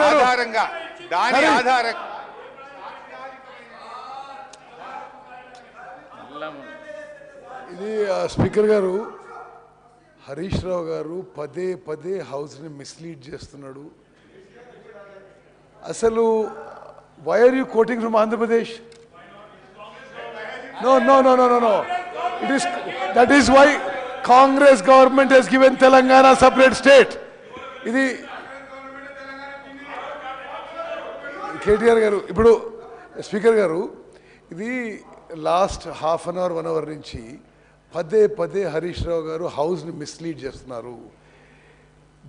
ఆధారంగా దాని ఆధారం ఇది స్పీకర్ గారు హరీష్ రావు గారు పదే పదే హౌస్ని మిస్లీడ్ చేస్తున్నాడు. అసలు why are you coating from Andhra Pradesh? No no no no no no it is that is why Congress government has given Telangana separate state. ఇది కేటీఆర్ గారు ఇప్పుడు స్పీకర్ గారు ఇది last half an hour 1 hour నుంచి పదే పదే హరీష్ రావు గారు హౌస్ని మిస్లీడ్ చేస్తున్నారు.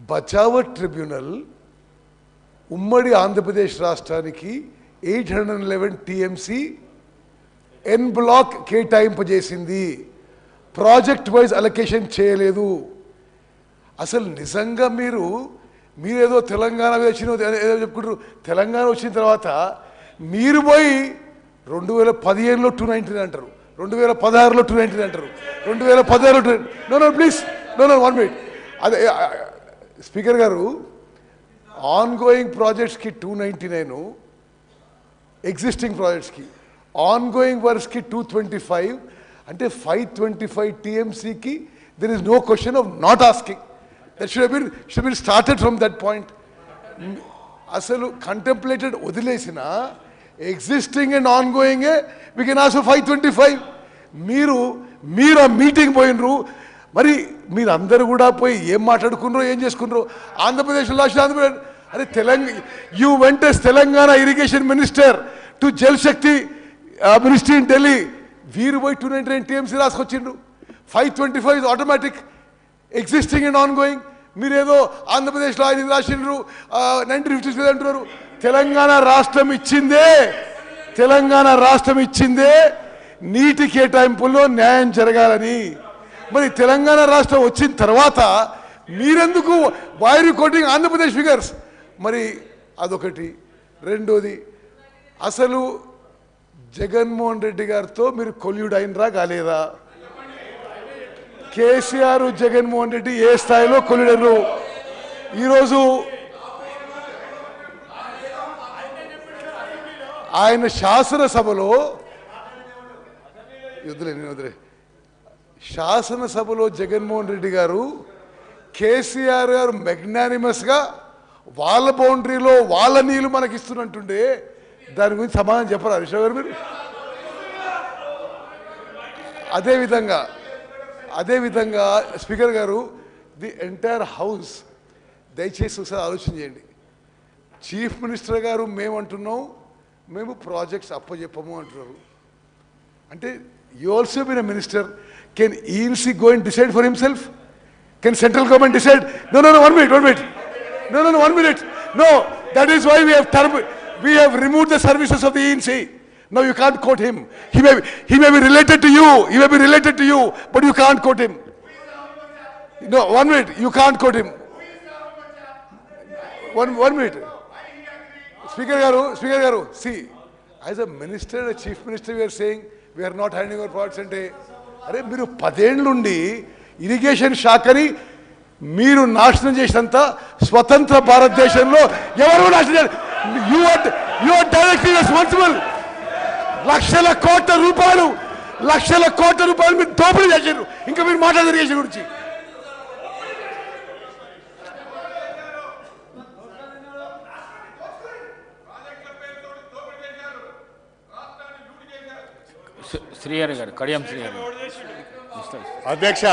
బచావత్ ట్రిబ్యునల్ ఉమ్మడి ఆంధ్రప్రదేశ్ రాష్ట్రానికి 811 టీఎంసీ ఎన్ బ్లాక్ కేటాయింపజేసింది. ప్రాజెక్ట్ వైజ్ అలొకేషన్ చేయలేదు. అసలు నిజంగా మీరేదో తెలంగాణ వచ్చిన ఏదో చెప్పుకుంటారు. తెలంగాణ వచ్చిన తర్వాత మీరు పోయి 2015లో 219 అంటారు, 2016లో 219 అంటారు, 2016లో నో ప్లీజ్ నో 1 మినిట్. అదే స్పీకర్ గారు ఆన్ గోయింగ్ ప్రాజెక్ట్స్కి 299, ఎగ్జిస్టింగ్ ప్రాజెక్ట్స్కి ఆన్ గోయింగ్ వర్క్స్కి 225 అంటే 525 టీఎంసీకి there is no question of not asking. That should be started from that point. అసలు కంటెంప్లేటెడ్ వదిలేసిన ఎగ్జిస్టింగ్ అండ్ ఆన్ గోయింగే వీ కెన్ ఆల్సో 525. మీరు ఆ మీటింగ్ పోయినరు. మరి మీరందరూ కూడా పోయి ఏం మాట్లాడుకున్నారో ఏం చేసుకున్నారో ఆంధ్రప్రదేశ్లో ఆంధ్రప్రదేశ్ అరే you went yes Telangana irrigation minister to Jal Shakti ministry in Delhi. వీరు పోయి 299 TMC రాసుకొచ్చిండ్రు. 525 is automatic existing and on going. మీరేదో ఆంధ్రప్రదేశ్లో ఆయన రాసిండ్రు 1956 అంటున్నారు. తెలంగాణ రాష్ట్రం ఇచ్చిందే నీటి కేటాయింపుల్లో న్యాయం జరగాలని. మరి తెలంగాణ రాష్ట్రం వచ్చిన తర్వాత మీరెందుకు వైర్ కోటింగ్ ఆంధ్రప్రదేశ్ ఫిగర్స్? మరి అదొకటి. రెండోది, అసలు జగన్మోహన్ రెడ్డి గారితో మీరు కొల్యూడ్ అయినరా కాలేదా? కేసీఆర్ జగన్మోహన్ రెడ్డి ఏ స్థాయిలో కొల్యూడరు? ఈరోజు ఆయన శాసనసభలో జగన్మోహన్ రెడ్డి గారు కేసీఆర్ గారు మెగ్నానిమస్గా వాళ్ళ బౌండరీలో వాళ్ళ నీళ్లు మనకి ఇస్తున్నట్టుండే దాని గురించి సమాధానం చెప్పరా హరీష్ గారు మీరు? అదేవిధంగా స్పీకర్ గారు ది ఎంటైర్ హౌస్ దయచేసి ఒకసారి ఆలోచన చేయండి. చీఫ్ మినిస్టర్ గారు మేము ప్రాజెక్ట్స్ అప్పచెప్పము అంటున్నారు. అంటే you also been a minister. Can ENC go and decide for himself? Can central government decide? No, 1 minute. No, 1 minute. No, that is why we have removed the services of the ENC. Now you can't quote him. He may be related to you, but you can't quote him. No, 1 minute. You can't quote him. 1 minute. Speaker garu, see, as a minister, a chief minister, we are saying we are not handing over projects అంటే అరే మీరు 10 ఏళ్ళ నుండి irrigation శాఖని మీరు నాశనం చేసినంత స్వతంత్ర భారతదేశంలో ఎవరు నాశనం? You are directly responsible. లక్షల కోట్ల రూపాయలు మీరు దోపిడీ చేశారు. ఇంకా మీరు మాట్లాడారు ఇరిగేషన్ గురించి. శ్రీహరి గారు, కడియం శ్రీహరి. అధ్యక్ష